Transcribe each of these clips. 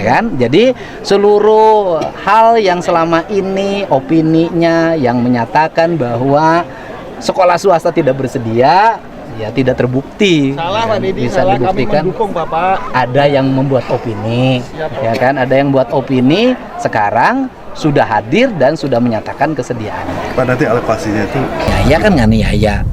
kan? Jadi seluruh hal yang selama ini opininya yang menyatakan bahwa sekolah swasta tidak bersedia, ya tidak terbukti. Salah Pak Deddy, bisa salah, dibuktikan. kami mendukung Bapak. Ada yang membuat opini, ya kan? Ada yang buat opini, sekarang sudah hadir dan sudah menyatakan kesediaannya. Pak, nanti alokasinya itu Ya kan nganiaya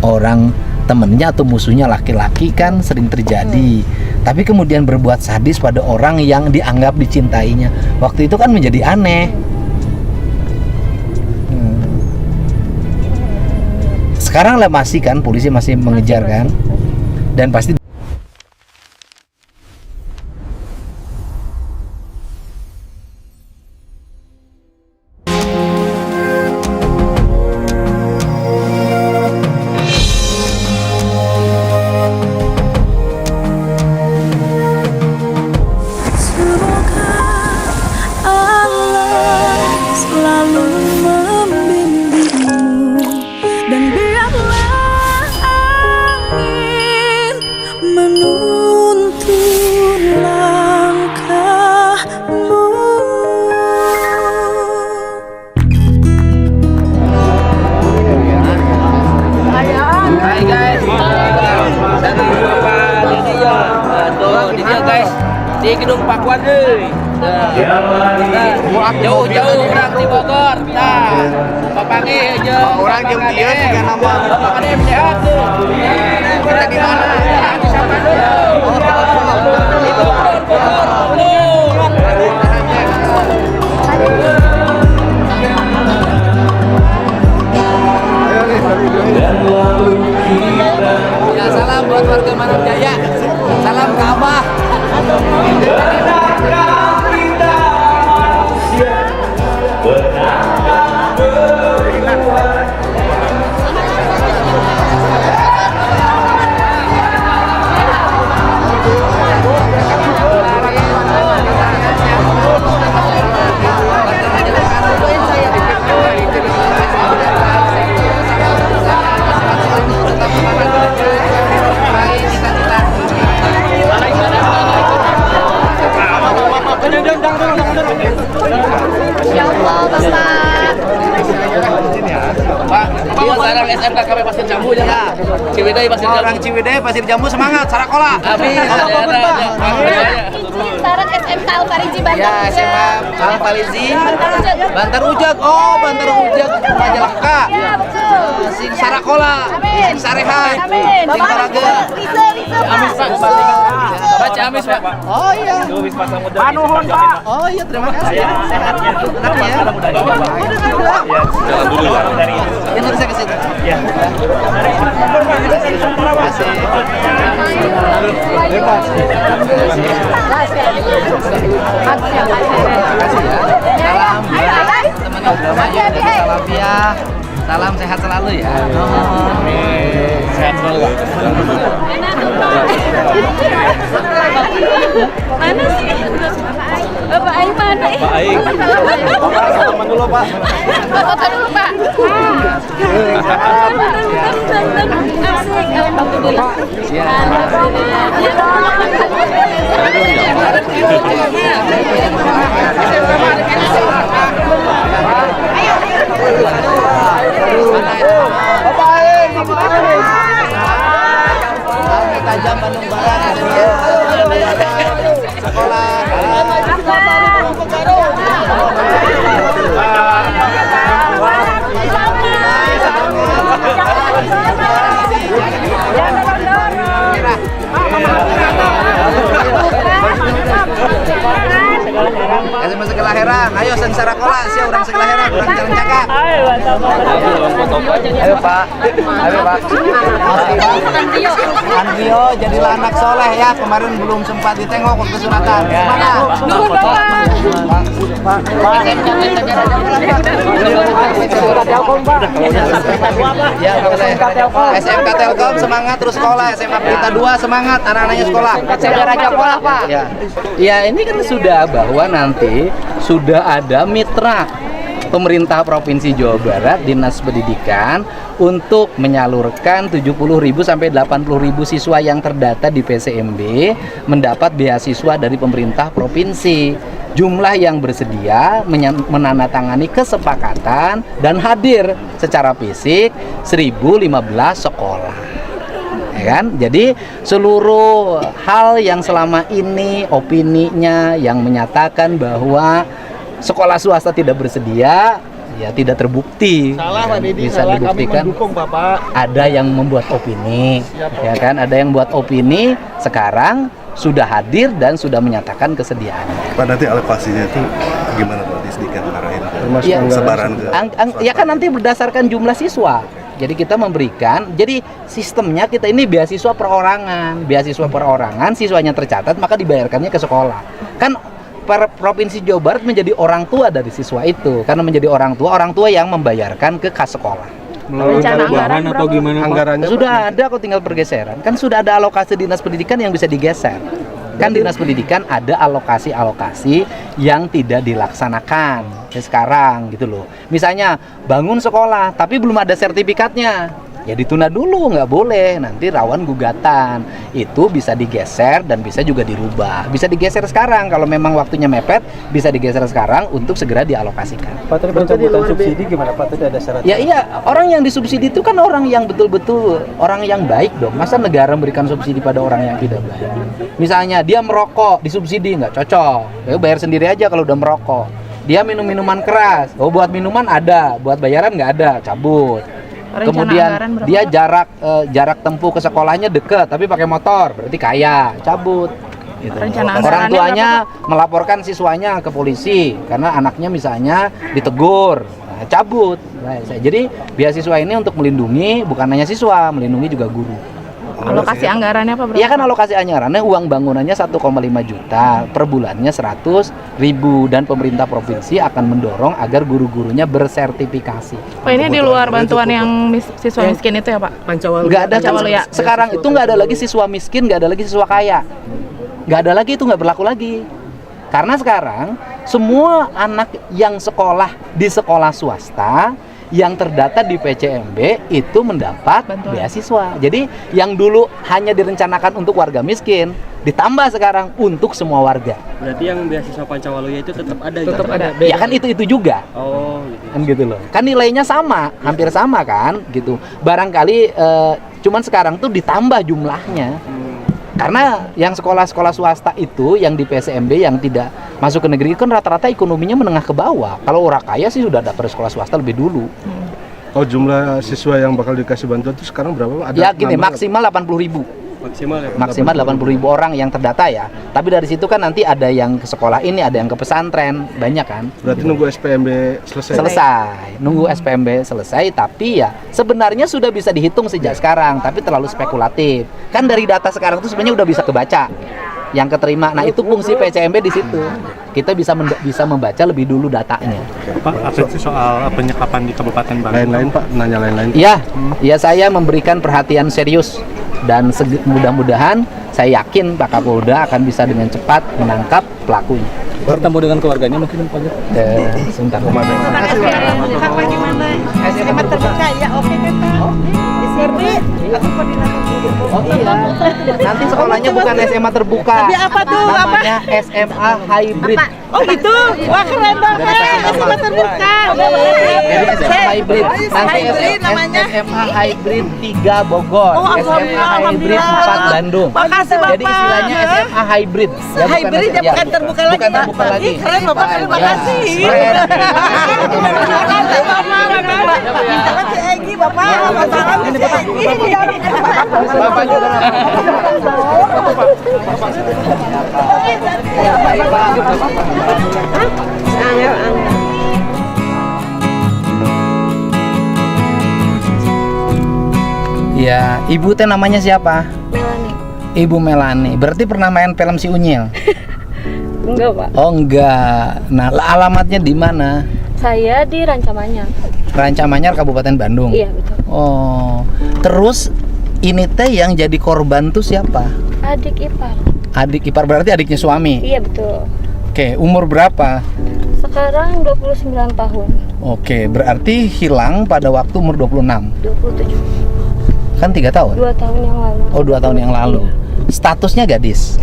orang temennya atau musuhnya laki-laki kan sering terjadi. Tapi kemudian berbuat sadis pada orang yang dianggap dicintainya. Waktu itu kan menjadi aneh. Sekarang lah masih kan, polisi masih mengejar kan, dan pasti di gedung Pakuan deh. Jauh-jauh orang di Bogor. Nah, Bapangi aja. Orang jam dia tiga nama. Bapangi sehat tuh. Kita di mana? Di siapa dulu? Ya, salam buat warga Manap Jaya. Salam ke Abah. Ya Allah, Bapak. Pak, sekarang SMK kami Pasir Jambu ya. Ciwidey Pasir Jambu. Orang Ciwidey Pasir Jambu semangat, Sarakola. Amin. Saran SMK Al-Farizi Bantar. Ya, SMA Al-Farizi Bantar Ujak. Oh, Bantar Ujak Majalengka. Ya, betul. Sing Sarakola, sing Sarehat, Amin. sing Taraga. Riza, Amis Pak. Baca Amis Pak. oh iya. Panuhun Pak. Oh iya, terima kasih ya. Sehat ya. Bentar ya. jalan dulu lah. Ya, nanti saya ke situ. Ya. Terima kasih. Salam ya. Teman agama ya, salam ya. Salam sehat selalu ya. Sehat selalu. Mana sih? Bapak Aing mana? Pak Aing. Teman dulu Pak. Foto dulu Pak. Asik, alhamdulillah. Tajam Bandung Barat. Sekolah. SMA Segala Herang, ayo sen Sarakola, sia urang Segala Herang, urang Jalan Caka. Ayo Pak, ayo Pak. Andrio jadilah anak soleh ya, kemarin belum sempat ditengok waktu sunatan. Semangat. Ya boleh. SMK Telkom semangat terus sekolah, SMA Pelita 2 semangat, anak-anaknya sekolah. Raja Pola Pak. Ya. Ya ini kan sudah bahwa nanti sudah ada mitra pemerintah Provinsi Jawa Barat, Dinas Pendidikan untuk menyalurkan 70.000 sampai 80.000 siswa yang terdata di PCMB mendapat beasiswa dari pemerintah provinsi. Jumlah yang bersedia menandatangani kesepakatan dan hadir secara fisik 1.015 sekolah. Ya kan? Jadi seluruh hal yang selama ini opininya yang menyatakan bahwa sekolah swasta tidak bersedia, ya tidak terbukti. Salah Pak Deddy, bisa salah, dibuktikan. kami mendukung Bapak. Ada yang membuat opini, ya kan? Ada yang buat opini, sekarang sudah hadir dan sudah menyatakan kesediaannya. Pak, nanti alokasinya itu gimana Pak? Disediakan arahin ke Ya, sebaran ke ya kan nanti berdasarkan jumlah siswa. Jadi kita memberikan, jadi sistemnya kita ini beasiswa perorangan, siswanya tercatat maka dibayarkannya ke sekolah. Kan Provinsi Jawa Barat menjadi orang tua dari siswa itu, karena menjadi orang tua yang membayarkan ke kas sekolah. Melalui anggaran atau gimana Pak? anggarannya Sudah ada kok, tinggal pergeseran. Kan sudah ada alokasi Dinas Pendidikan yang bisa digeser. Kan Dinas Pendidikan ada alokasi-alokasi yang tidak dilaksanakan sekarang gitu loh. Misalnya bangun sekolah tapi belum ada sertifikatnya, ya ditunda dulu, nggak boleh, nanti rawan gugatan. Itu bisa digeser dan bisa juga dirubah. Bisa digeser sekarang, kalau memang waktunya mepet bisa digeser sekarang untuk segera dialokasikan. Pak, tadi pencabutan subsidi gimana Pak? Tadi ada syarat. Ya iya, orang yang disubsidi itu kan orang yang betul-betul orang yang baik dong. Masa negara memberikan subsidi pada orang yang tidak baik? Misalnya dia merokok, disubsidi, nggak cocok. Ya bayar sendiri aja kalau udah merokok. Dia minum minuman keras, oh buat minuman ada, buat bayaran nggak ada, cabut. Kemudian dia jarak tempuh ke sekolahnya dekat tapi pakai motor, berarti kaya, cabut. Gitu. Orang tuanya melaporkan siswanya ke polisi karena anaknya misalnya ditegur, nah, cabut. Nah, jadi beasiswa ini untuk melindungi bukan hanya siswa, melindungi juga guru. Alokasi anggarannya apa berapa? Iya kan alokasi anggarannya uang bangunannya 1,5 juta, per bulannya 100.000 dan pemerintah provinsi akan mendorong agar guru-gurunya bersertifikasi. Pak, ini di luar bantuan yang siswa miskin itu ya Pak? Nggak ada Pancawaluya. sekarang itu nggak ada lagi siswa miskin, nggak ada lagi siswa kaya, nggak ada lagi, itu nggak berlaku lagi. Karena sekarang semua anak yang sekolah di sekolah swasta yang terdata di PCMB itu mendapat beasiswa. Jadi yang dulu hanya direncanakan untuk warga miskin ditambah sekarang untuk semua warga. Berarti yang beasiswa Pancawaluya itu tetap ada. Tetap ada. Ya kan itu juga. Oh, gitu. Kan gitu loh. Kan nilainya sama, hampir sama kan gitu. Barangkali cuman sekarang tuh ditambah jumlahnya. Karena yang sekolah-sekolah swasta itu yang di PCMB yang tidak masuk ke negeri kan rata-rata ekonominya menengah ke bawah. Kalau orang kaya sih sudah dapat sekolah swasta lebih dulu. Oh, jumlah siswa yang bakal dikasih bantuan itu sekarang berapa Pak? Ada Ya gini, nambah? maksimal 80.000. Maksimal ya Pak? Maksimal 80.000 orang yang terdata ya. Tapi dari situ kan nanti ada yang ke sekolah ini, ada yang ke pesantren, banyak kan. Berarti nunggu SPMB Selesai, nunggu SPMB selesai, tapi ya sebenarnya sudah bisa dihitung sejak sekarang, tapi terlalu spekulatif. Kan dari data sekarang itu sebenarnya udah bisa kebaca yang keterima. Nah itu fungsi PCMB di situ. Kita bisa membaca lebih dulu datanya. Pak, apa sih soal penyekapan di Kabupaten Bandung? lain-lain Pak, nanya lain-lain. Iya, ya saya memberikan perhatian serius dan mudah-mudahan saya yakin Pak Kapolda akan bisa dengan cepat menangkap pelakunya. Bertemu dengan keluarganya mungkin Pak? Sebentar. Kakak gimana? SMA terbuka ya, oke kan Pak? SMP, aku koordinator guru. Oh iya, nanti sekolahnya bukan SMA terbuka. Tapi apa tuh? Namanya SMA Hybrid. Oh gitu? Wah keren banget, SMA terbuka. Jadi SMA Hybrid. Nanti Hybrid namanya. SMA Hybrid 3 Bogor, Oh, SMA Hybrid 4 Bandung. Makasih Bapak. Jadi istilahnya SMA Hybrid. Hybrid ya bukan terbuka lagi. Bukan terbuka lagi. Ih, keren Bapak, terima kasih. Keren. Makasih Bapak. Jangan si Egi Bapak, salam si Egi. Bapak juga. Ya, ibu teh namanya siapa? Melani. Ibu Melani. Berarti pernah main film Si Unyil? Enggak Pak. Oh enggak. Nah, alamatnya di mana? Saya di Rancamanyar. Rancamanyar, Kabupaten Bandung. Iya betul. Oh, terus ini teh yang jadi korban tuh siapa? Adik ipar. Adik ipar, berarti adiknya suami. Iya betul. Oke, umur berapa? Sekarang 29 tahun. Oke, berarti hilang pada waktu umur 26. 27. Kan 3 tahun? 2 tahun yang lalu. Oh, 2 tahun yang lalu. Statusnya gadis.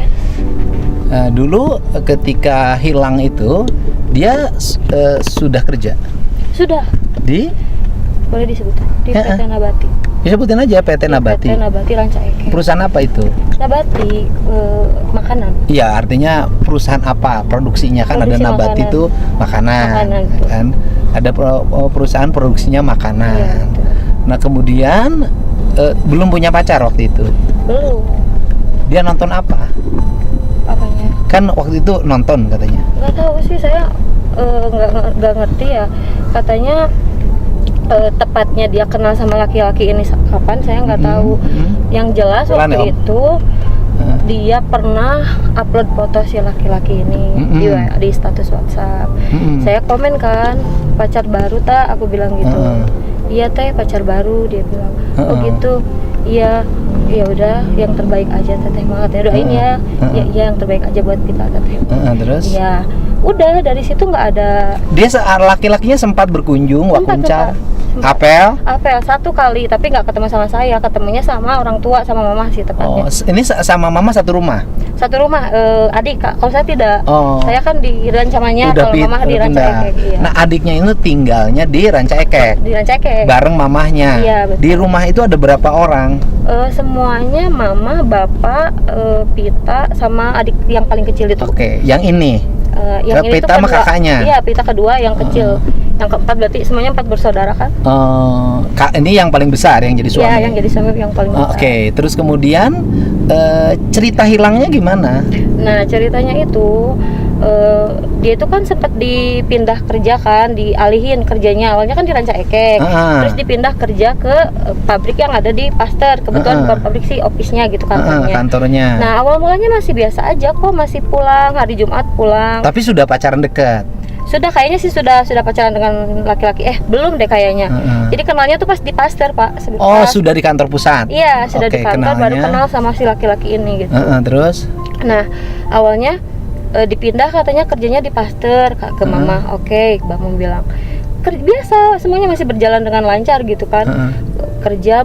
Dulu ketika hilang itu dia sudah kerja Sudah. di Boleh disebut di PT Nabati. disebutin aja PT Nabati. PT Nabati Rancaikek. Perusahaan apa itu? Nabati makanan. Iya, artinya perusahaan apa? Produksinya kan Produksi ada Nabati makanan. itu makanan, Makanan, betul. kan? Ada perusahaan produksinya makanan. Iya, betul. Nah, kemudian belum punya pacar waktu itu. Belum. Dia nonton apa? Apanya? Kan waktu itu nonton katanya. Nggak tahu sih, saya nggak ngerti ya. Katanya tepatnya dia kenal sama laki-laki ini kapan, saya nggak tahu. Yang jelas Pelan, waktu Om. itu dia pernah upload foto si laki-laki ini di status WhatsApp. Saya komen kan, pacar baru tak? Aku bilang gitu. Iya teh, pacar baru, dia bilang. Oh gitu. Iya, ya udah, yang terbaik aja teteh mah, katanya doain ya. Ya yang terbaik aja buat kita, teteh. Terus? Ya, udah dari situ nggak ada. Dia laki-lakinya sempat berkunjung, wakuncar, apel. Apel 1 kali, tapi nggak ketemu sama saya, ketemunya sama orang tua, sama mama sih tepatnya. Oh, ini sama mama satu rumah. Satu rumah, adik kak. Kalau saya tidak, Oh. saya kan di Rancamannya, kalau mama di Rancaikek. Iya. Nah, adiknya itu tinggalnya di Rancaikek. Di Rancaikek. Bareng mamahnya. Iya, betul. Di rumah itu ada berapa orang? Semuanya mama, bapak, Pita, sama adik yang paling kecil itu. Oke, yang ini. Yang ini Pita tuh sama kedua. kakaknya? Iya, Pita kedua, yang kecil. Yang keempat berarti semuanya 4 bersaudara kan? Ini yang paling besar yang jadi suami. Iya, yang jadi suami yang paling besar. Oke, terus kemudian cerita hilangnya gimana? Nah, ceritanya itu dia itu kan sempat dipindah kerja kan, dialihin kerjanya. Awalnya kan di Rancaikek. Terus dipindah kerja ke pabrik yang ada di Pasteur. Kebetulan bukan pabrik sih, office-nya gitu kantornya. Kantornya. Nah, awal mulanya masih biasa aja kok, masih pulang hari Jumat pulang. Tapi sudah pacaran dekat. Sudah kayaknya sih sudah pacaran dengan laki-laki. Belum deh kayaknya. Jadi kenalnya tuh pas di Pasteur, Pak. Oh, sudah di kantor pusat. Iya, sudah Oke, di kantor baru kenalnya. kenal sama si laki-laki ini gitu. Terus? Nah, awalnya dipindah katanya kerjanya di Pasteur ke mama. Oke, Bang bilang biasa, semuanya masih berjalan dengan lancar gitu kan.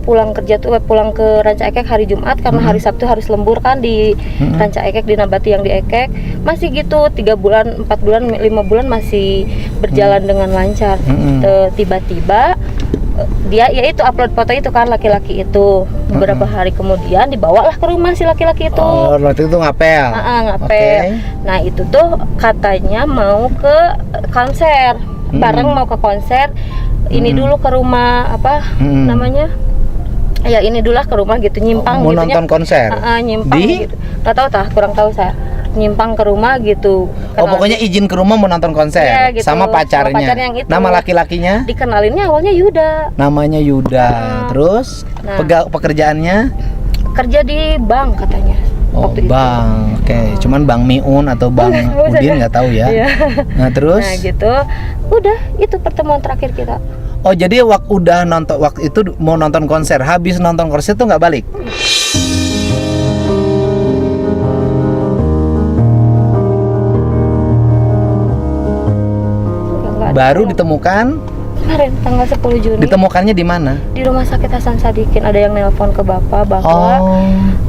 Pulang ke Rancaikek hari Jumat karena hari Sabtu harus lembur kan di Rancaikek, di Nabati yang di Ekek. Masih gitu 3 bulan, 4 bulan, 5 bulan masih berjalan dengan lancar. Tiba-tiba dia yaitu upload foto itu kan, laki-laki itu. Beberapa hari kemudian dibawalah ke rumah si laki-laki itu. Oh, waktu itu ngapel. Ngapel. Nah, itu tuh katanya mau ke konser. Bareng mau ke konser. Ini dulu ke rumah apa namanya? Ya ini dulu lah ke rumah gitu, nyimpang mau gitunya. nonton konser? Nyimpang Di? gitu. Gak tahu kurang tahu saya. Nyimpang ke rumah gitu. Pokoknya izin ke rumah mau nonton konser. Iya, gitu. Sama pacarnya. Sama pacar yang itu. Nama laki-lakinya? Dikenalinnya awalnya Yuda. Namanya Yuda. Terus pekerjaannya? Kerja di bank katanya. Oh, waktu bank. Oke, cuman Bang Miun atau Bang Udin nggak tahu ya. Iya. Nah, terus? Nah, gitu. Udah, itu pertemuan terakhir kita. Oh, jadi waktu itu mau nonton konser. Habis nonton konser tuh nggak balik? Baru ditemukan kemarin tanggal 10 Juni. Ditemukannya di mana? Di Rumah Sakit Hasan Sadikin. Ada yang nelpon ke Bapak bahwa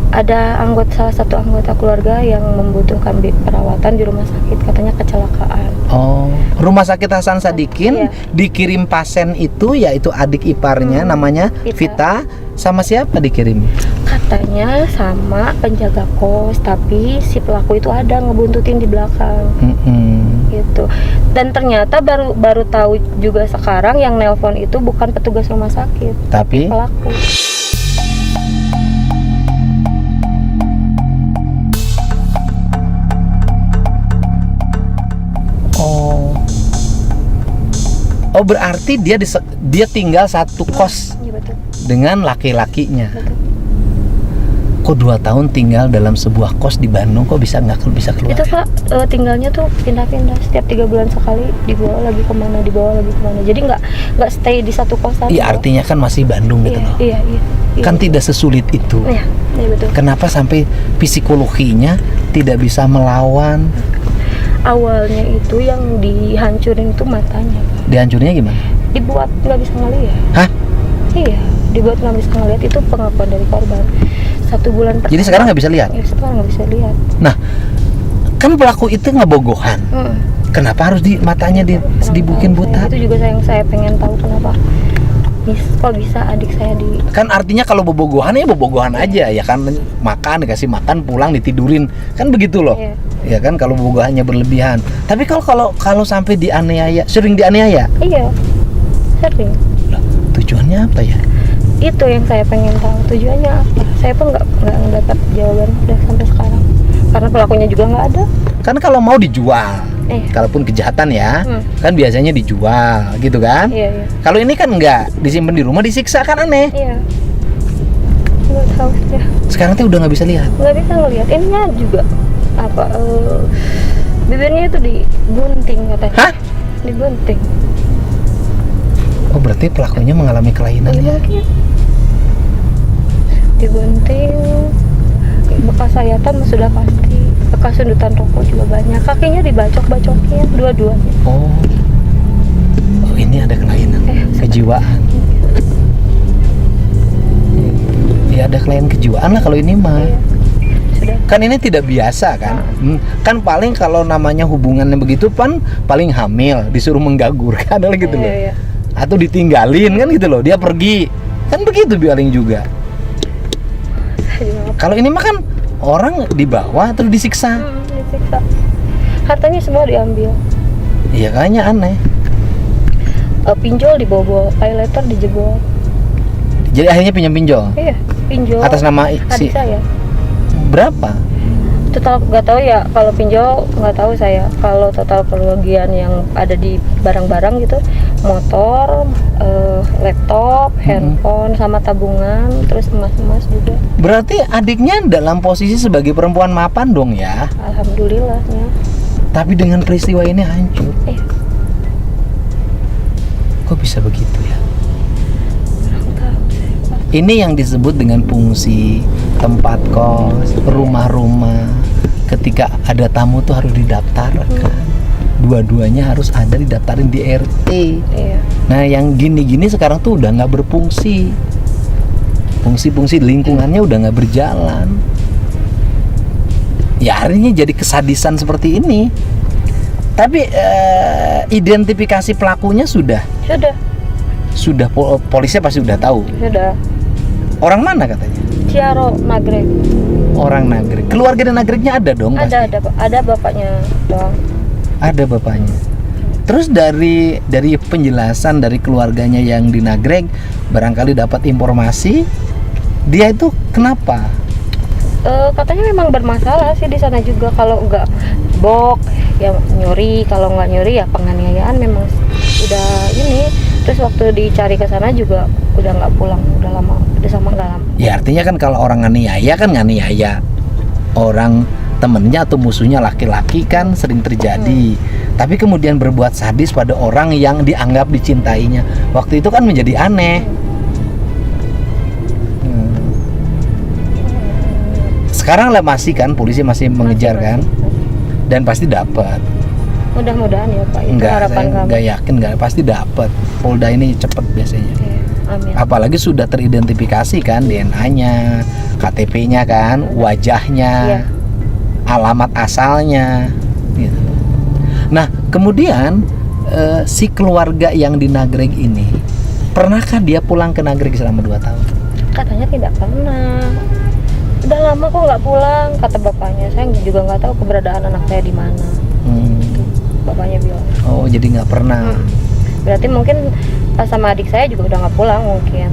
ada salah satu anggota keluarga yang membutuhkan perawatan di rumah sakit, katanya kecelakaan. Oh, Rumah Sakit Hasan Sadikin. Iya. Dikirim pasien itu yaitu adik iparnya namanya Vita. Sama siapa dikirim? Katanya sama penjaga kos, tapi si pelaku itu ada ngebuntutin di belakang. Gitu. Dan ternyata baru tahu juga sekarang yang nelpon itu bukan petugas rumah sakit, tapi pelaku. Oh, berarti dia tinggal satu kos Iya, betul. dengan laki-lakinya. Betul. Kok 2 tahun tinggal dalam sebuah kos di Bandung, kok bisa keluar? Itu Pak, tinggalnya tuh pindah-pindah setiap 3 bulan sekali, dibawa lagi kemana. Jadi nggak stay di satu kosan. Iya, artinya kan masih Bandung gitu loh. Iya. Kan tidak sesulit itu. Iya betul. Kenapa sampai psikologinya tidak bisa melawan? Awalnya itu yang dihancurin itu matanya, Pak. Dihancurnya gimana? Dibuat nggak bisa ngelihat. Hah? Iya, dibuat nggak bisa ngelihat, itu pengakuan dari korban. 1 bulan pertama. Jadi sekarang nggak bisa lihat? Ya, sekarang nggak bisa lihat. Nah, kan pelaku itu ngebogohan. Kenapa harus matanya dibikin buta? Itu juga saya pengen tahu kenapa. Kok bisa adik saya di... Kan artinya kalau bobogohan ya bobogohan aja ya kan, makan dikasih makan pulang ditidurin kan begitu loh. Iya. Ya kan kalau bobogohannya berlebihan. Tapi kalau sampai dianiaya, sering dianiaya. Iya, sering. Loh, tujuannya apa ya? Itu yang saya pengen tahu tujuannya apa. Saya pun nggak dapat jawaban udah sampai sekarang. Karena pelakunya juga nggak ada. Kan kalau mau dijual, kalaupun kejahatan ya, kan biasanya dijual gitu kan. Iya. Kalau ini kan enggak, disimpan di rumah disiksa kan aneh. Iya. Nggak tahu ya. Sekarang tuh udah nggak bisa lihat. Nggak bisa ngelihat. Ininya juga apa? Bibirnya itu digunting katanya. Hah? Digunting. Oh berarti pelakunya mengalami kelainan Iya, ya? mungkin. Digunting. Bekas sayatan sudah pasti. Bekas sundutan rokok juga banyak. Kakinya dibacok-bacokin dua-duanya. Oh ini ada kelainan kejiwaan. Ya ada kelainan kejiwaan lah kalau ini mah. Iya. Sudah. Kan ini tidak biasa kan. Kan paling kalau namanya hubungannya begitu kan paling hamil disuruh menggagurkan gitu loh. Iya. Atau ditinggalin kan gitu loh, dia pergi kan begitu paling juga. Kalau ini mah kan orang dibawa terus disiksa. Disiksa. Hartanya semua diambil. Iya kayaknya aneh. Pinjol dibobol, paylater dijebol. Jadi akhirnya pinjam pinjol. Iya, pinjol. Atas nama adik saya. Berapa? Total nggak tahu ya, kalau pinjol nggak tahu saya. Kalau total kerugian yang ada di barang-barang gitu, motor, laptop, handphone, sama tabungan, terus emas-emas juga. Berarti adiknya dalam posisi sebagai perempuan mapan dong ya. Alhamdulillahnya. Tapi dengan peristiwa ini hancur. Kok bisa begitu ya? Ini yang disebut dengan fungsi tempat kos, rumah-rumah. Ketika ada tamu tuh harus didaftarkan. Dua-duanya harus ada didaftarin di RT. Iya. Nah yang gini-gini sekarang tuh udah nggak berfungsi. Fungsi-fungsi lingkungannya udah nggak berjalan. Ya akhirnya jadi kesadisan seperti ini. Tapi identifikasi pelakunya sudah. Sudah polisi pasti udah tahu. Sudah. Orang mana katanya? Ciaro Nagreg. Orang Nagreg. Keluarga di Nagregnya ada dong? Ada bapaknya doang. Ada bapaknya. Terus dari penjelasan dari keluarganya yang di Nagreg, barangkali dapat informasi dia itu kenapa? Katanya memang bermasalah sih di sana juga, kalau nggak bok ya nyuri, kalau nggak nyuri ya penganiayaan memang udah ini. Terus waktu dicari ke sana juga udah nggak pulang, udah lama, udah sama nggak lama. Ya artinya kan kalau orang nganiaya kan nganiaya orang temennya atau musuhnya laki-laki kan sering terjadi. Tapi kemudian berbuat sadis pada orang yang dianggap dicintainya, waktu itu kan menjadi aneh. Sekarang lah masih kan polisi masih mengejar kan, dan pasti dapat. Mudah-mudahan ya Pak, itu harapan kami. Nggak yakin, nggak pasti dapat. Polda ini cepet biasanya. Amin. Apalagi sudah teridentifikasi kan DNA-nya, KTP-nya kan, wajahnya, alamat asalnya. Gitu. Nah kemudian si keluarga yang di Nagreg ini, pernahkah dia pulang ke Nagreg selama 2 tahun? Katanya tidak pernah. Udah lama kok nggak pulang, kata bapaknya. Saya juga nggak tahu keberadaan anak saya di mana. Bapaknya bilang. Oh jadi nggak pernah. Berarti mungkin pas sama adik saya juga udah nggak pulang mungkin.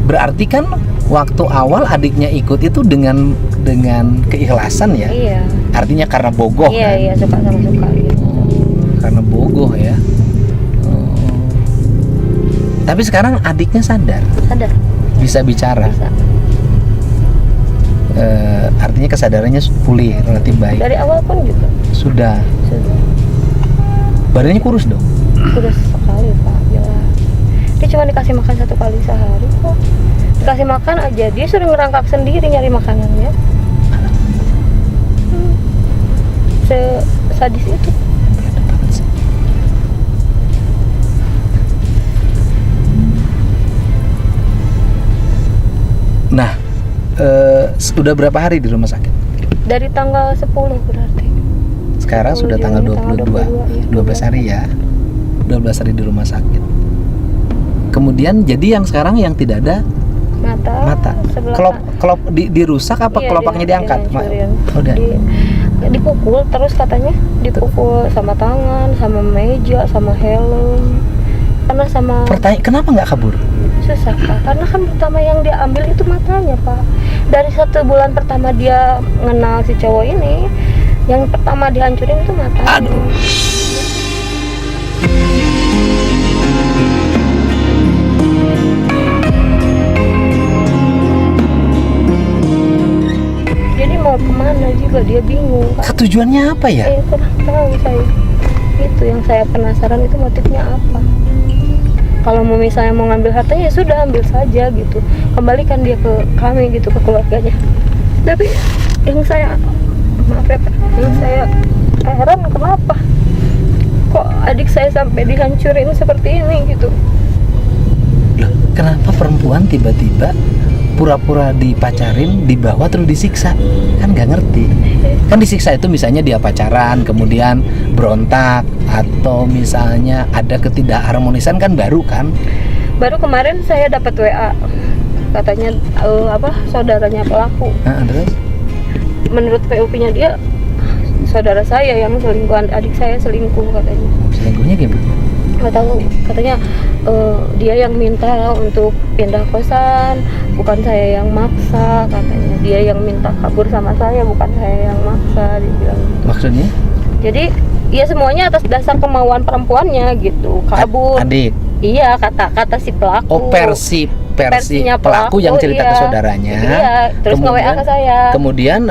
Berarti kan waktu awal adiknya ikut itu dengan keikhlasan ya. Iya. Artinya karena bogoh Iya kan? iya, suka sama suka gitu. Karena bogoh ya. Tapi sekarang adiknya sadar. Bisa bicara. Bisa. Artinya kesadarannya pulih, relatif baik. Dari awal pun juga. Sudah. Badannya kurus dong. Kurus sekali Pak. Gila. Dia cuma dikasih makan 1 kali sehari kok. Dikasih makan aja dia suruh ngerangkak sendiri nyari makanannya. sesadis itu. Nah, sudah berapa hari di rumah sakit? Dari tanggal 10 berarti. Sekarang sudah tanggal 22, 12 hari ya. 12 hari di rumah sakit. Kemudian jadi yang sekarang yang tidak ada mata. Sebelah Kelop dirusak apa iya, kelopaknya diangkat? dihancurin. Udah. Dipukul terus katanya, dipukul sama tangan, sama meja, sama helm. Karena sama Pertanyaan, kenapa nggak kabur? susah Pak, karena kan pertama yang dia ambil itu matanya Pak. Dari 1 bulan pertama dia mengenal si cowok ini, yang pertama dihancurin itu matanya. Aduh. Jadi mau kemana juga dia bingung Pak. Tujuannya apa ya? Kurang tahu saya. Itu yang saya penasaran, itu motifnya apa. Kalau mau misalnya mau ngambil hartanya ya sudah ambil saja gitu, kembalikan dia ke kami gitu, ke keluarganya. Tapi yang saya maaf ya Pak, yang saya heran kenapa kok adik saya sampai dihancurin seperti ini gitu. Loh, kenapa perempuan tiba-tiba pura-pura dipacarin, dibawa terus disiksa? Kan nggak ngerti. Kan disiksa itu misalnya dia pacaran, kemudian berontak, atau misalnya ada ketidakharmonisan, kan baru kan? Baru kemarin saya dapat WA, katanya saudaranya pelaku. Terus? Menurut PUP-nya dia, saudara saya yang selingkuh, adik saya selingkuh katanya. Selingkuhnya gimana? Nggak tahu, katanya dia yang minta untuk pindah kosan, bukan saya yang maksa katanya. Dia yang minta kabur sama saya, bukan saya yang maksa, dia bilang gitu. Maksudnya? Jadi ya semuanya atas dasar kemauan perempuannya gitu, kabur. Adik? Iya, kata si pelaku. Oh, versinya pelaku yang cerita iya. ke saudaranya. Iya, terus nge-WA ke saya. Kemudian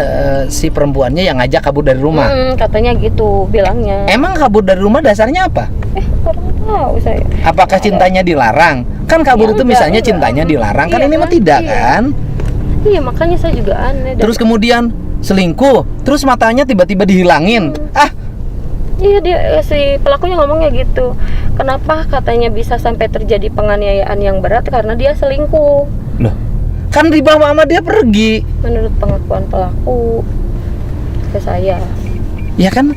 si perempuannya yang ngajak kabur dari rumah. Katanya gitu bilangnya. Emang kabur dari rumah dasarnya apa? Kurang tahu saya. Apakah cintanya dilarang? Kan kabur Ya itu enggak, misalnya enggak. cintanya dilarang, kan Iya ini mah kan? tidak Iya. kan? Iya, makanya saya juga aneh. Terus kemudian selingkuh, terus matanya tiba-tiba dihilangin. Iya, dia si pelakunya ngomongnya gitu. Kenapa katanya bisa sampai terjadi penganiayaan yang berat karena dia selingkuh. Loh, kan dibawa sama dia pergi. Menurut pengakuan pelaku ke saya. Ya kan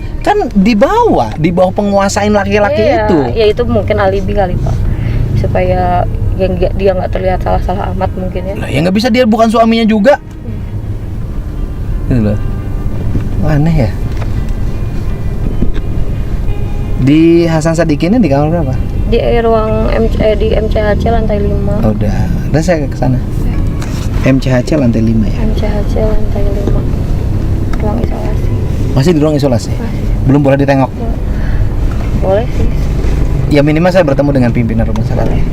dibawa penguasain laki-laki Iya, itu. ya itu mungkin alibi kali Pak, supaya dia nggak terlihat salah-salah amat mungkin ya. Lah ya nggak bisa, dia bukan suaminya juga. Gitu loh. Aneh ya. Di Hasan Sadikin di kamar berapa? Di ruang di MCHC lantai 5. Oh, udah saya ke sana. MCHC lantai 5 ya. MCHC lantai 5. Ruang isolasi. Masih di ruang isolasi? Belum boleh ditengok? Boleh sih. Ya minimal saya bertemu dengan pimpinan rumah sakit.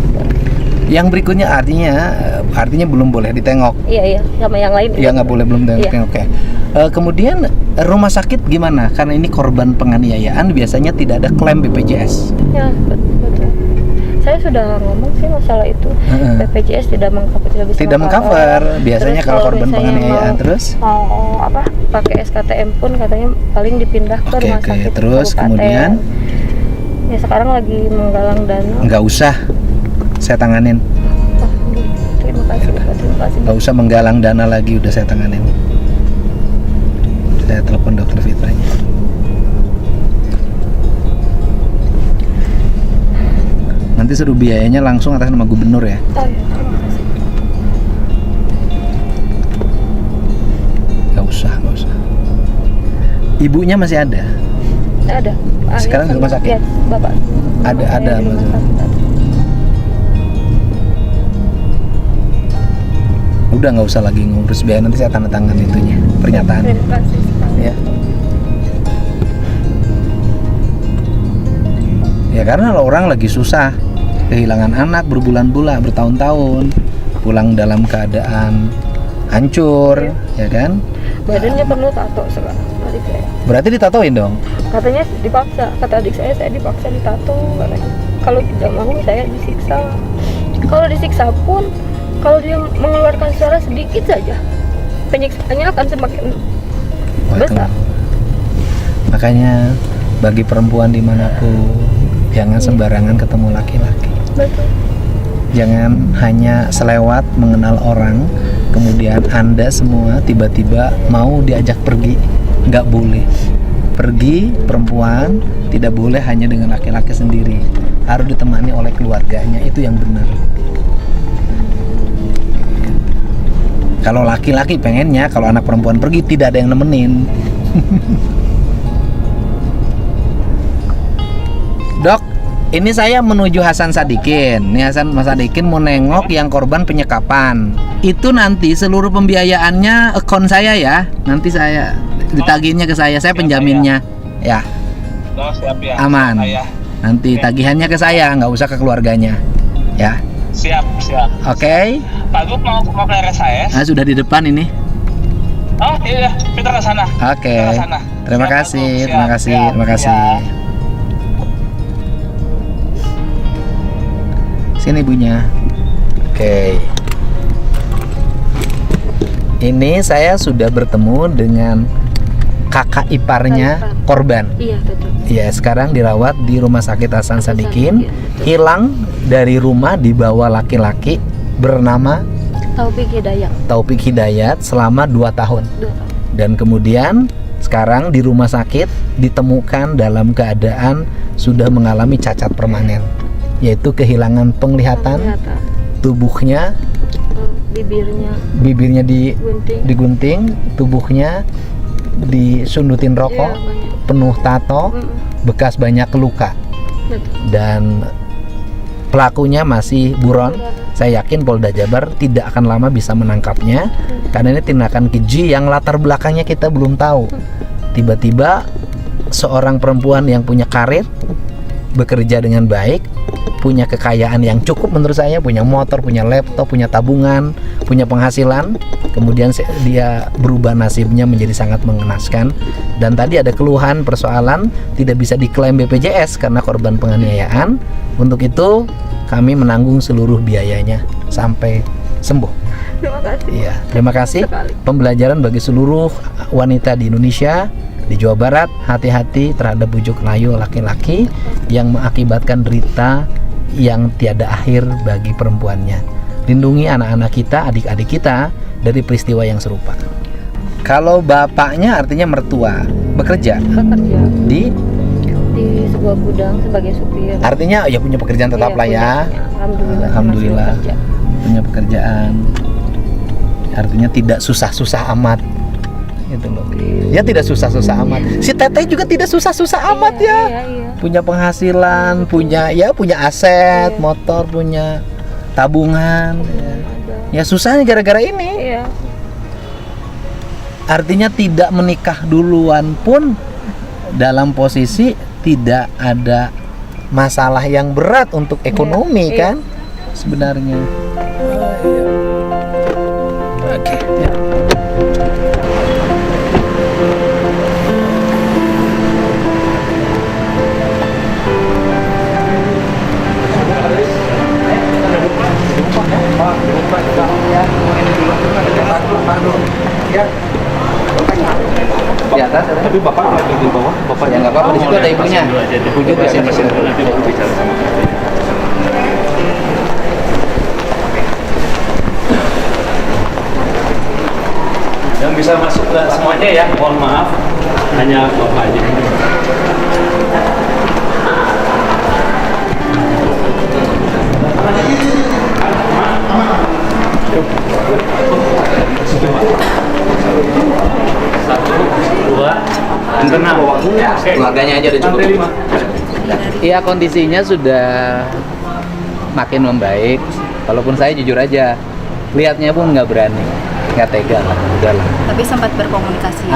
Yang berikutnya artinya belum boleh ditengok. Iya, sama yang lain. Ya nggak boleh, belum ditengok. Iya. Oke. Kemudian rumah sakit gimana? Karena ini korban penganiayaan, biasanya tidak ada klaim BPJS. Ya, betul. Saya sudah ngomong sih masalah itu. BPJS tidak mengcover. Biasanya Terus kalau korban misalnya penganiayaan terus mau pakai SKTM pun katanya paling dipindah ke rumah sakit terus kabupaten. kemudian Ya sekarang lagi menggalang dana. nggak usah saya tanganin. Terima kasih. Nggak usah menggalang dana lagi, udah saya tanganin. Saya telepon dokter Fitranya. Nanti suruh biayanya langsung atas nama gubernur ya. Oh, iya. Terima kasih. Nggak usah. Ibunya masih ada? Ada. Sekarang di rumah sakit? Iya, Bapak. Ada Di rumah Mas. sakit. Udah nggak usah lagi ngurus biaya, nanti saya tanda tangan itunya, pernyataan. Terima kasih sekali. Ya. Ya karena orang lagi susah, kehilangan anak berbulan-bulan, bertahun-tahun, pulang dalam keadaan hancur, ya kan? Badannya penuh tato sekarang adik saya. Berarti ditatoin dong? Katanya dipaksa, kata adik saya dipaksa ditato katanya. Kalau tidak mau saya disiksa. Kalau disiksa pun, kalau dia mengeluarkan suara sedikit saja, penyiksaannya akan semakin besar. Makanya bagi perempuan dimanapun, jangan sembarangan ketemu laki-laki. Betul. Jangan hanya selewat mengenal orang, kemudian Anda semua tiba-tiba mau diajak pergi. Nggak boleh. Pergi perempuan tidak boleh hanya dengan laki-laki sendiri, harus ditemani oleh keluarganya, itu yang benar. Kalau laki-laki pengennya kalau anak perempuan pergi tidak ada yang nemenin. Dok, ini saya menuju Hasan Sadikin. Nih Mas Sadikin mau nengok yang korban penyekapan. Itu nanti seluruh pembiayaannya akun saya ya. Nanti saya ditagihnya ke saya penjaminnya. Ya. Siap ya. Aman. Nanti tagihannya ke saya, nggak usah ke keluarganya. Ya. Siap. Oke. Pak Gub mau ke RSAS? Nah, sudah di depan ini. Oh iya, kita ke sana. Oke. Kita ke sana. Terima Siap, kasih, Pak Gub. terima kasih, Siap, terima kasih. siap. Sini ibunya. Oke. Ini saya sudah bertemu dengan kakak iparnya korban. Iya, betul. Ya, sekarang dirawat di Rumah Sakit Hasan Sadikin. Iya, betul. Hilang dari rumah dibawa laki-laki bernama Taufik Hidayat selama 2 tahun. 2 tahun. Dan kemudian sekarang di rumah sakit ditemukan dalam keadaan sudah mengalami cacat permanen, yaitu kehilangan penglihatan, Penglihatan. tubuhnya, bibirnya Gunting. digunting, tubuhnya disundutin rokok, Iya, banyak. penuh tato, bekas banyak luka, Betul. dan pelakunya masih buron. Saya yakin Polda Jabar tidak akan lama bisa menangkapnya, karena ini tindakan keji yang latar belakangnya kita belum tahu. Tiba-tiba seorang perempuan yang punya karir, bekerja dengan baik, punya kekayaan yang cukup menurut saya, punya motor, punya laptop, punya tabungan, punya penghasilan, kemudian dia berubah nasibnya menjadi sangat mengenaskan. Dan tadi ada keluhan persoalan tidak bisa diklaim BPJS karena korban penganiayaan. Untuk itu kami menanggung seluruh biayanya sampai sembuh. Terima kasih. Iya, terima kasih. Sekali. Pembelajaran bagi seluruh wanita di Indonesia, di Jawa Barat, hati-hati terhadap bujuk rayu laki-laki yang mengakibatkan derita yang tiada akhir bagi perempuannya. Lindungi anak-anak kita, adik-adik kita dari peristiwa yang serupa. Kalau bapaknya artinya mertua, bekerja di sebuah gudang sebagai supir. artinya ya punya pekerjaan tetap Iya, lah ya. punya. Alhamdulillah masih bekerja. punya pekerjaan. Artinya tidak susah-susah amat. Gitu loh. Ya tidak susah-susah amat. Si Teteh juga tidak susah-susah amat ya. Iya. Punya penghasilan, punya aset, motor, punya tabungan. Ya susahnya gara-gara ini. Iya. Artinya tidak menikah duluan pun dalam posisi tidak ada masalah yang berat untuk ekonomi Iya. kan sebenarnya. Oke. Ya. Di atas ada. Tapi Bapak lagi di bawah, Bapak Ya nggak apa-apa, di situ ada ibunya. Ibu juga sini. nanti Bapak bicara sama saya. Yang bisa masuk ke semuanya ya, mohon maaf, hanya Bapak aja. Satu, dua, enam. Keluarganya aja udah cukup. Iya, kondisinya sudah makin membaik. Walaupun saya jujur aja, lihatnya pun nggak berani, nggak tega lah, udahlah. Tapi sempat berkomunikasi.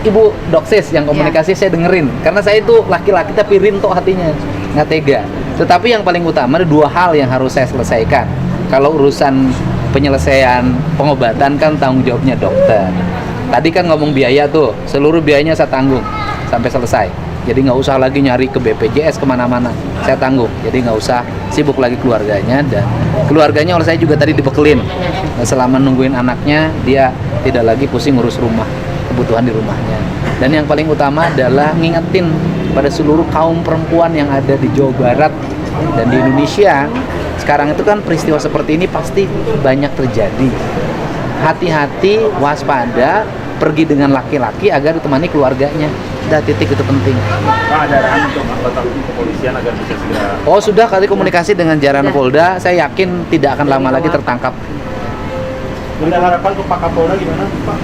Ibu doksis yang komunikasi saya dengerin, karena saya itu laki-laki tapi rinto hatinya, nggak tega. Tetapi yang paling utama ada 2 hal yang harus saya selesaikan. Kalau urusan penyelesaian pengobatan kan tanggung jawabnya dokter. Tadi kan ngomong biaya tuh, seluruh biayanya saya tanggung sampai selesai. Jadi nggak usah lagi nyari ke BPJS kemana-mana, saya tanggung. Jadi nggak usah sibuk lagi keluarganya, dan keluarganya oleh saya juga tadi dibekelin. Selama nungguin anaknya, dia tidak lagi pusing ngurus rumah, kebutuhan di rumahnya. Dan yang paling utama adalah ngingetin pada seluruh kaum perempuan yang ada di Jawa Barat dan di Indonesia. Sekarang itu kan peristiwa seperti ini pasti banyak terjadi. Hati-hati, waspada, pergi dengan laki-laki agar ditemani keluarganya. Udah, titik, itu penting. Pak, ada arahan untuk anggota kepolisian agar bisa segera. Oh, sudah kali komunikasi dengan jajaran Polda, saya yakin tidak akan lama lagi tertangkap. Ada harapan untuk Pak Kapolda gimana, Pak?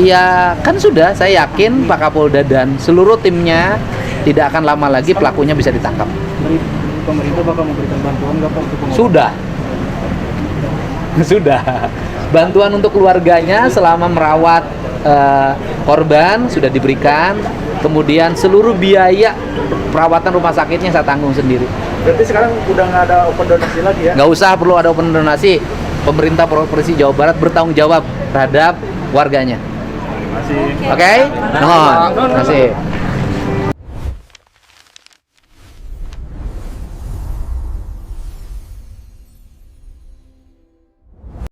Iya, kan sudah, saya yakin Pak Kapolda dan seluruh timnya tidak akan lama lagi pelakunya bisa ditangkap. Pemerintah bakal memberikan bantuan nggak Pak untuk pengobatan? Sudah. Sudah. Bantuan untuk keluarganya selama merawat korban sudah diberikan. Kemudian seluruh biaya perawatan rumah sakitnya saya tanggung sendiri. Berarti sekarang udah nggak ada open donasi lagi ya? Nggak usah perlu ada open donasi. Pemerintah Provinsi Jawa Barat bertanggung jawab terhadap warganya. Terima kasih. Oke? Terima kasih.